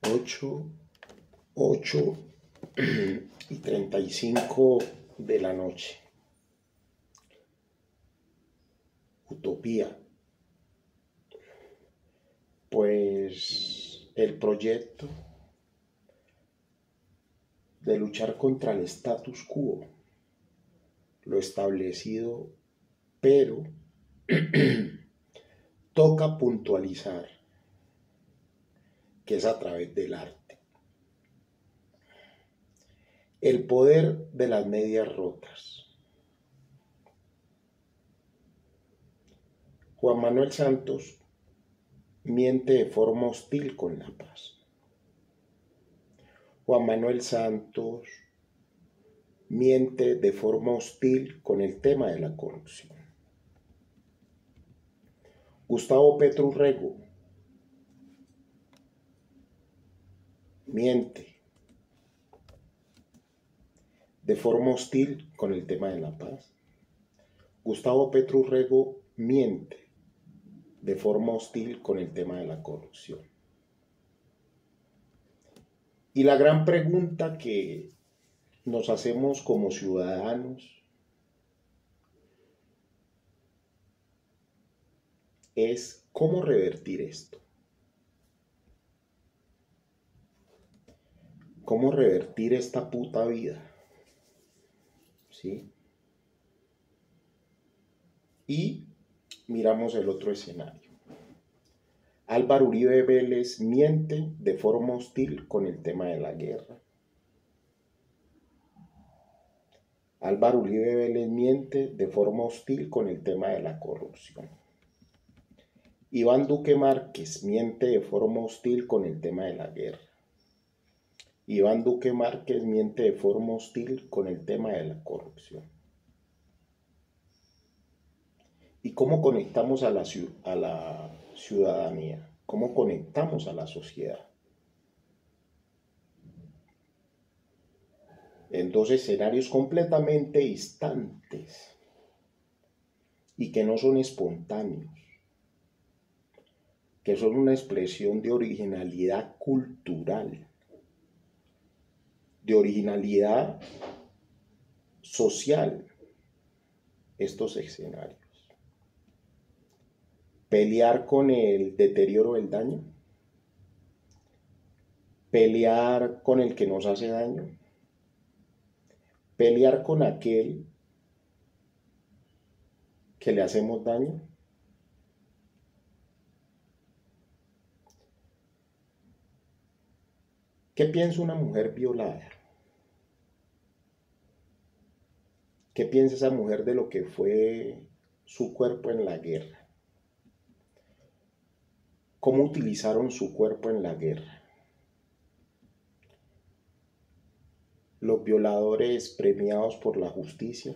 8, 8:35 de la noche. Utopía. Pues el proyecto de luchar contra el status quo, lo establecido, pero toca puntualizar que es a través del arte. El poder de las medias rotas. Juan Manuel Santos miente de forma hostil con la paz. Juan Manuel Santos miente de forma hostil con el tema de la corrupción. Gustavo Petro Urrego miente de forma hostil con el tema de la paz. Gustavo Petro Urrego miente de forma hostil con el tema de la corrupción. Y la gran pregunta que nos hacemos como ciudadanos es ¿cómo revertir esto? ¿Cómo revertir esta puta vida? ¿Sí? Y miramos el otro escenario. Álvaro Uribe Vélez miente de forma hostil con el tema de la guerra. Álvaro Uribe Vélez miente de forma hostil con el tema de la corrupción. Iván Duque Márquez miente de forma hostil con el tema de la guerra. Iván Duque Márquez miente de forma hostil con el tema de la corrupción. ¿Y cómo conectamos a la ciudadanía? ¿Cómo conectamos a la sociedad? En dos escenarios completamente distantes y que no son espontáneos, que son una expresión de originalidad cultural, de originalidad social, estos escenarios. Pelear con el deterioro del daño, pelear con el que nos hace daño, pelear con aquel que le hacemos daño. ¿Qué piensa una mujer violada? ¿Qué piensa esa mujer de lo que fue su cuerpo en la guerra? ¿Cómo utilizaron su cuerpo en la guerra? Los violadores premiados por la justicia.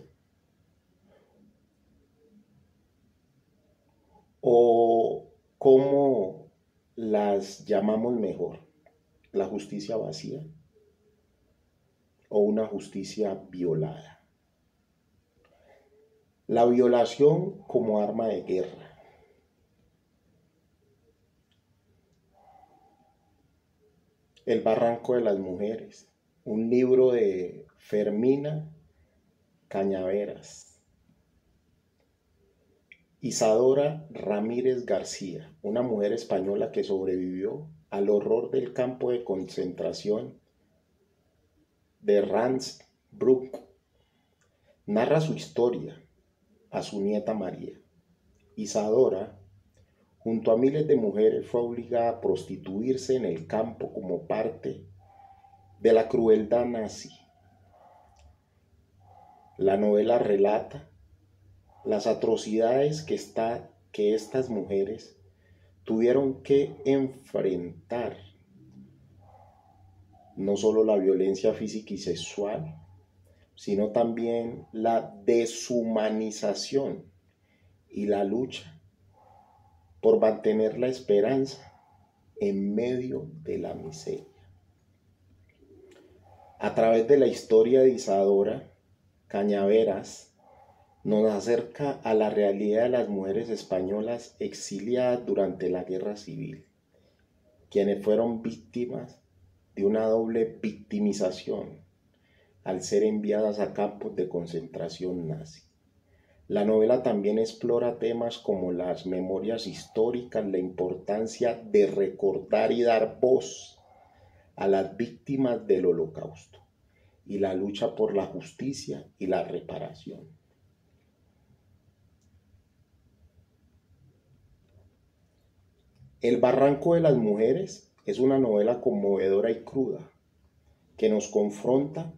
¿O cómo las llamamos mejor? ¿La justicia vacía? ¿O una justicia violada? La violación como arma de guerra. El barranco de las mujeres. Un libro de Fermina Cañaveras. Isadora Ramírez García, una mujer española que sobrevivió al horror del campo de concentración de Ravensbrück, narra su historia a su nieta María. Isadora, junto a miles de mujeres, fue obligada a prostituirse en el campo como parte de la crueldad nazi. La novela relata las atrocidades que estas mujeres tuvieron que enfrentar, no solo la violencia física y sexual, sino también la deshumanización y la lucha por mantener la esperanza en medio de la miseria. A través de la historia de Isadora Cañaveras, nos acerca a la realidad de las mujeres españolas exiliadas durante la Guerra Civil quienes fueron víctimas de una doble victimización al ser enviadas a campos de concentración nazi. La novela también explora temas como las memorias históricas, la importancia de recordar y dar voz a las víctimas del Holocausto y la lucha por la justicia y la reparación. El Barranco de las Mujeres es una novela conmovedora y cruda que nos confronta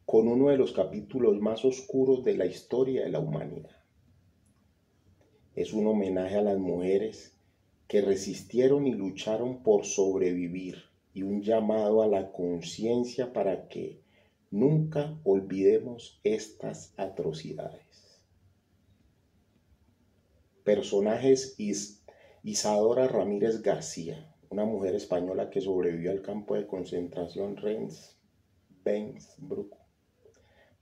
con uno de los capítulos más oscuros de la historia de la humanidad. Es un homenaje a las mujeres que resistieron y lucharon por sobrevivir y un llamado a la conciencia para que nunca olvidemos estas atrocidades. Personajes: Isadora Ramírez García, una mujer española que sobrevivió al campo de concentración Ravensbrück.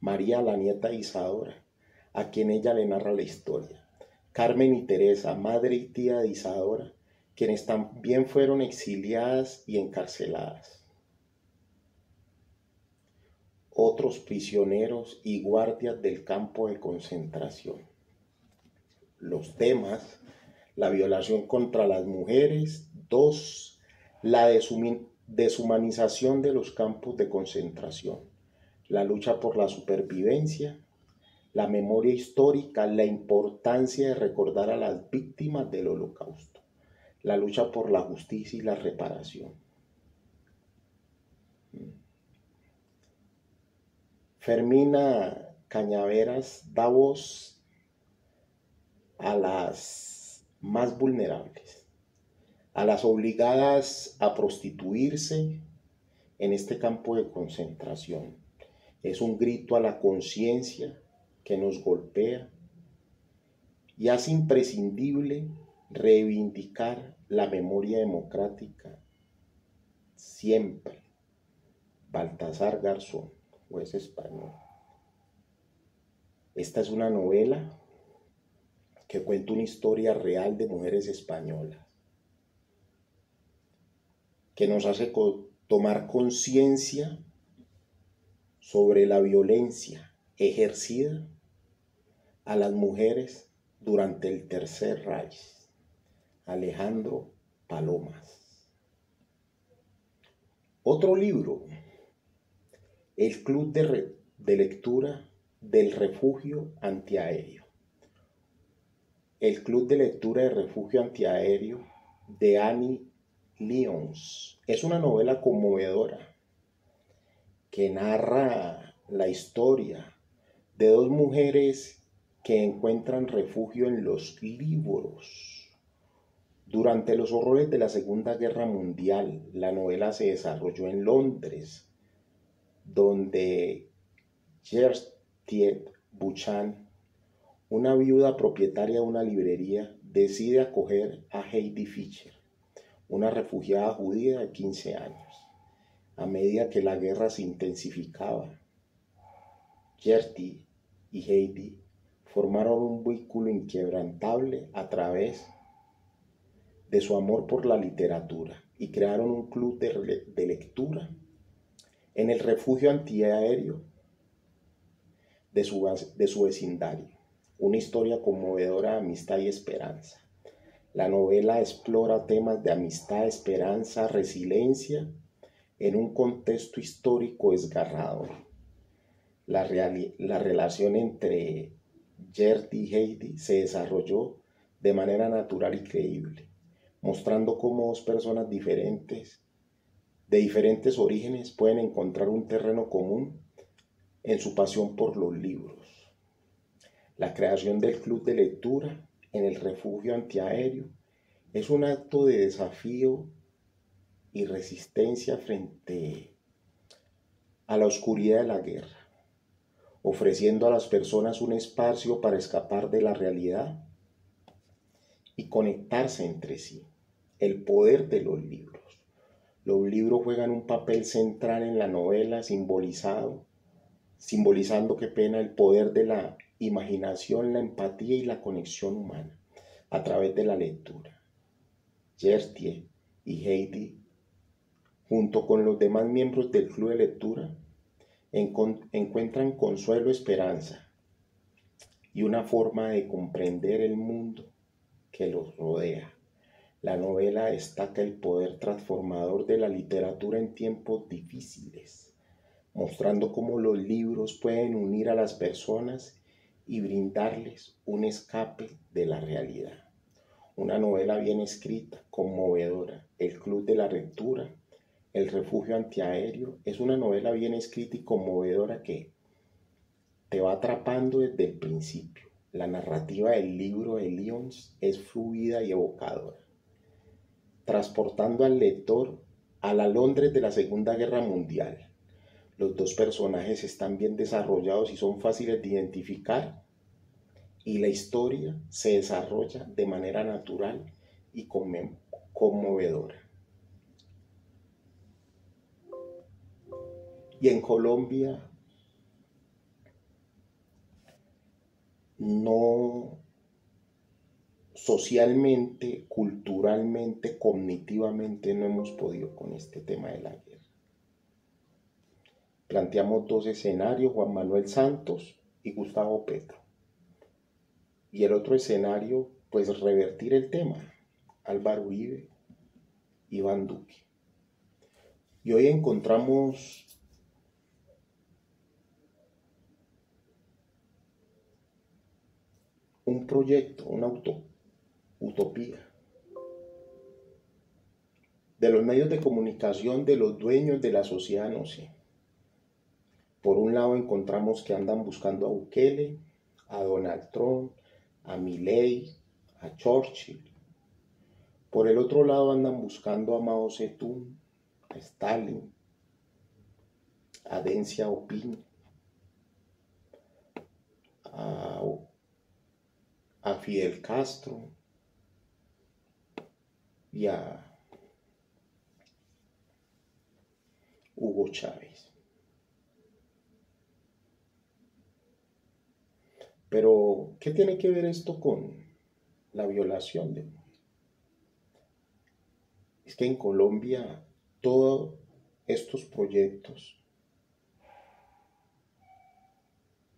María, la nieta de Isadora, a quien ella le narra la historia. Carmen y Teresa, madre y tía de Isadora, quienes también fueron exiliadas y encarceladas. Otros prisioneros y guardias del campo de concentración. Los temas: la violación contra las mujeres. 2. La deshumanización de los campos de concentración. La lucha por la supervivencia. La memoria histórica, la importancia de recordar a las víctimas del Holocausto. La lucha por la justicia y la reparación. Fermina Cañaveras da voz a las más vulnerables, a las obligadas a prostituirse en este campo de concentración. Es un grito a la conciencia que nos golpea y hace imprescindible reivindicar la memoria democrática siempre. Baltasar Garzón, juez español. Esta es una novela que cuenta una historia real de mujeres españolas, que nos hace tomar conciencia sobre la violencia ejercida a las mujeres durante el Tercer Reich. Alejandro Palomas. Otro libro: El Club de Lectura del Refugio Antiaéreo. El Club de Lectura del Refugio Antiaéreo, de Annie Lyons. Es una novela conmovedora que narra la historia de dos mujeres que encuentran refugio en los libros. Durante los horrores de la Segunda Guerra Mundial, la novela se desarrolló en Londres, donde Gertrude Buchan, una viuda propietaria de una librería, decide acoger a Heidi Fischer, una refugiada judía de 15 años. A medida que la guerra se intensificaba, Gertie y Heidi formaron un vínculo inquebrantable a través de su amor por la literatura y crearon un club de lectura en el refugio antiaéreo de su vecindario. Una historia conmovedora de amistad y esperanza. La novela explora temas de amistad, esperanza, resiliencia en un contexto histórico desgarrador. La relación entre Gertie y Heidi se desarrolló de manera natural y creíble, mostrando cómo dos personas diferentes, de diferentes orígenes, pueden encontrar un terreno común en su pasión por los libros. La creación del club de lectura en el refugio antiaéreo es un acto de desafío y resistencia frente a la oscuridad de la guerra, ofreciendo a las personas un espacio para escapar de la realidad y conectarse entre sí. El poder de los libros. Los libros juegan un papel central en la novela, simbolizando el poder de la imaginación, la empatía y la conexión humana a través de la lectura. Gertie y Heidi, junto con los demás miembros del club de lectura, encuentran consuelo, esperanza y una forma de comprender el mundo que los rodea. La novela destaca el poder transformador de la literatura en tiempos difíciles, mostrando cómo los libros pueden unir a las personas y brindarles un escape de la realidad. Una novela bien escrita, conmovedora. El Club de la Lectura, El Refugio Antiaéreo, es una novela bien escrita y conmovedora que te va atrapando desde el principio. La narrativa del libro de Lyons es fluida y evocadora, transportando al lector a la Londres de la Segunda Guerra Mundial. Los dos personajes están bien desarrollados y son fáciles de identificar, y la historia se desarrolla de manera natural y conmovedora. Y en Colombia no, socialmente, culturalmente, cognitivamente no hemos podido con este tema de la guerra. Planteamos dos escenarios, Juan Manuel Santos y Gustavo Petro. Y el otro escenario, pues revertir el tema, Álvaro Uribe, Iván Duque. Y hoy encontramos un proyecto, una utopía de los medios de comunicación, de los dueños de la sociedad, no sé. Por un lado encontramos que andan buscando a Bukele, a Donald Trump, a Milei, a Churchill. Por el otro lado andan buscando a Mao Zedong, a Stalin, a Deng Xiaoping, a Fidel Castro y a Hugo Chávez. Pero, ¿qué tiene que ver esto con la violación de mujeres? Es que en Colombia todos estos proyectos,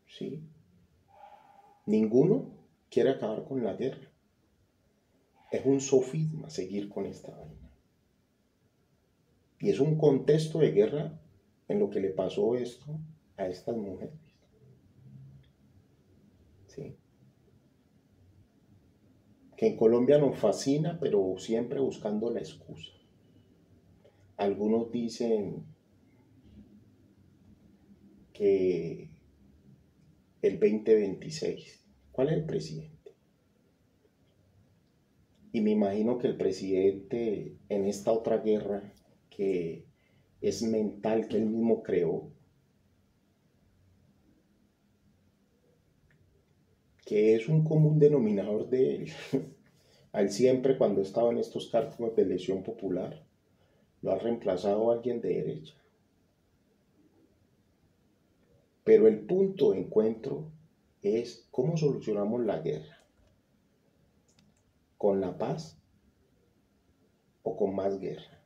¿sí? Ninguno quiere acabar con la guerra. Es un sofisma seguir con esta vaina. Y es un contexto de guerra en lo que le pasó esto a estas mujeres. ¿Sí? Que en Colombia nos fascina, pero siempre buscando la excusa. Algunos dicen que el 2026, ¿cuál es el presidente? Y me imagino que el presidente en esta otra guerra que es mental, que él mismo creó, que es un común denominador de él. Al siempre cuando estaba en estos cargos de elección popular, lo ha reemplazado alguien de derecha. Pero el punto de encuentro es cómo solucionamos la guerra. ¿Con la paz o con más guerra?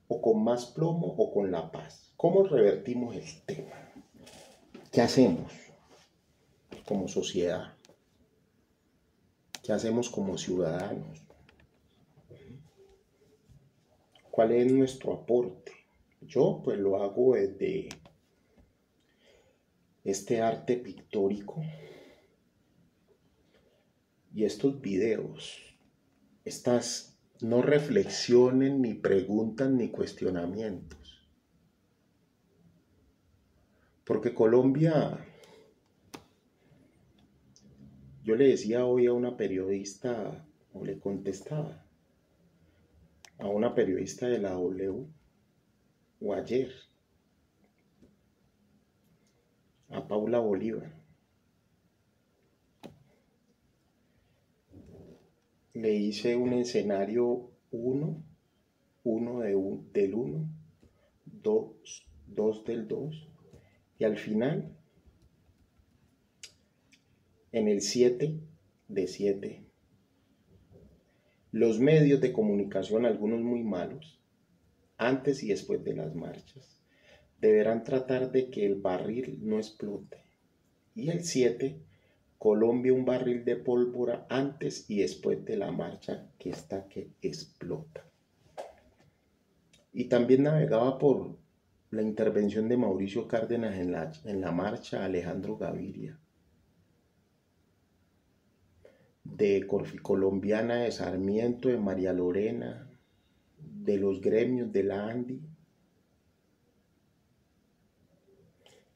¿O con más plomo o con la paz? ¿Cómo revertimos el tema? ¿Qué hacemos como sociedad? ¿Qué hacemos como ciudadanos? ¿Cuál es nuestro aporte? Yo pues lo hago desde este arte pictórico y estos videos, estas no reflexiones, ni preguntas, ni cuestionamientos. Porque Colombia, yo le decía hoy a una periodista, o le contestaba a una periodista de la W, o ayer, a Paula Bolívar. Le hice un escenario 1, 1 del 1, 2, 2 del 2, y al final, en el 7 de 7, Los medios de comunicación, algunos muy malos, antes y después de las marchas, deberán tratar de que el barril no explote. Y el 7, Colombia un barril de pólvora antes y después de la marcha que está que explota. Y también navegaba por la intervención de Mauricio Cárdenas en la marcha, Alejandro Gaviria, de Colombiana, de Sarmiento, de María Lorena, de los gremios de la ANDI,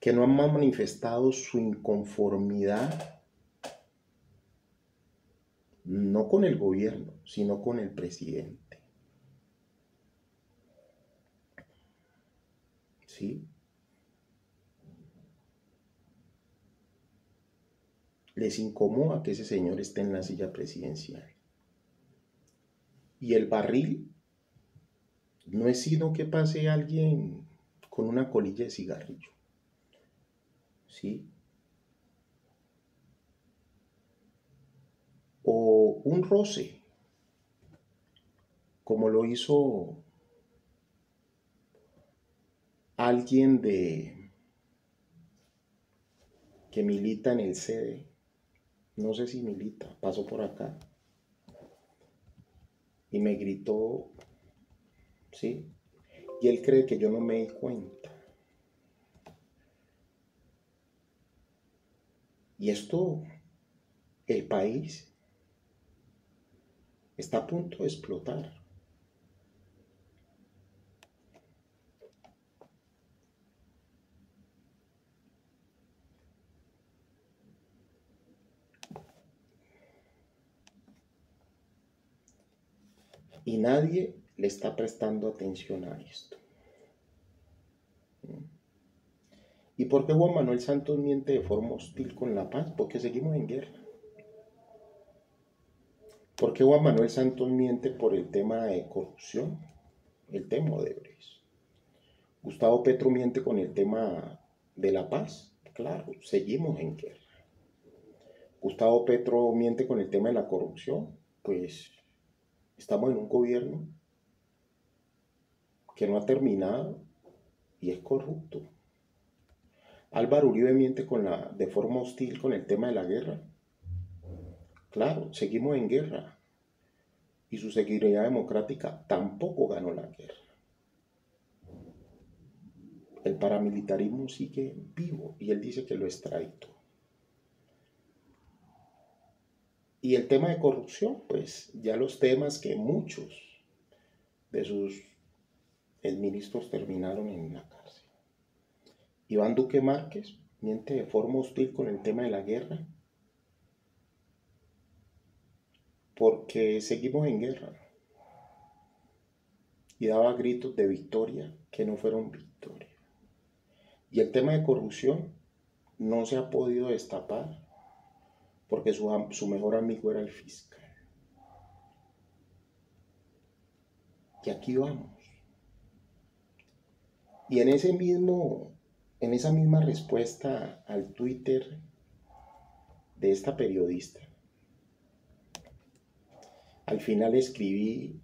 que no han manifestado su inconformidad no con el gobierno, sino con el presidente. ¿Sí? Les incomoda que ese señor esté en la silla presidencial. Y el barril no es sino que pase alguien con una colilla de cigarrillo. ¿Sí? O un roce, como lo hizo alguien que milita en el CD. No sé si milita, pasó por acá y me gritó, ¿sí? Y él cree que yo no me di cuenta. Y esto, el país está a punto de explotar. Y nadie le está prestando atención a esto. ¿Y por qué Juan Manuel Santos miente de forma hostil con la paz? Porque seguimos en guerra. ¿Por qué Juan Manuel Santos miente por el tema de corrupción? El tema de Odebrecht. Gustavo Petro miente con el tema de la paz. Claro, seguimos en guerra. Gustavo Petro miente con el tema de la corrupción. Pues estamos en un gobierno que no ha terminado y es corrupto. Álvaro Uribe miente de forma hostil con el tema de la guerra. Claro, seguimos en guerra. Y su seguridad democrática tampoco ganó la guerra. El paramilitarismo sigue vivo y él dice que lo extraditó. Y el tema de corrupción, pues ya los temas que muchos de sus exministros terminaron en la cárcel. Iván Duque Márquez miente de forma hostil con el tema de la guerra porque seguimos en guerra. Y daba gritos de victoria que no fueron victoria. Y el tema de corrupción no se ha podido destapar porque su mejor amigo era el fiscal. Y aquí vamos. Y en esa misma respuesta al Twitter de esta periodista, al final escribí: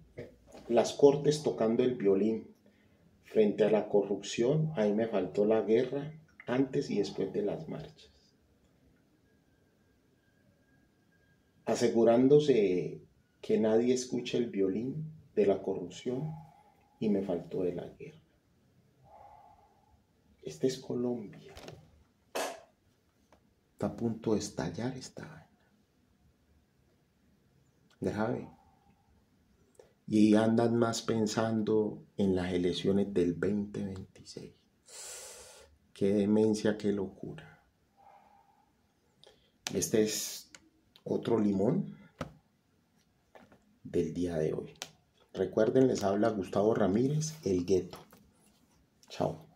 las cortes tocando el violín. Frente a la corrupción, ahí me faltó la guerra antes y después de las marchas. Asegurándose que nadie escuche el violín de la corrupción y me faltó de la guerra. Esta es Colombia. Está a punto de estallar esta vaina. Grave. Y andan más pensando en las elecciones del 2026. Qué demencia, qué locura. Este es otro limón del día de hoy. Recuerden, les habla Gustavo Ramírez, El Gueto. Chao.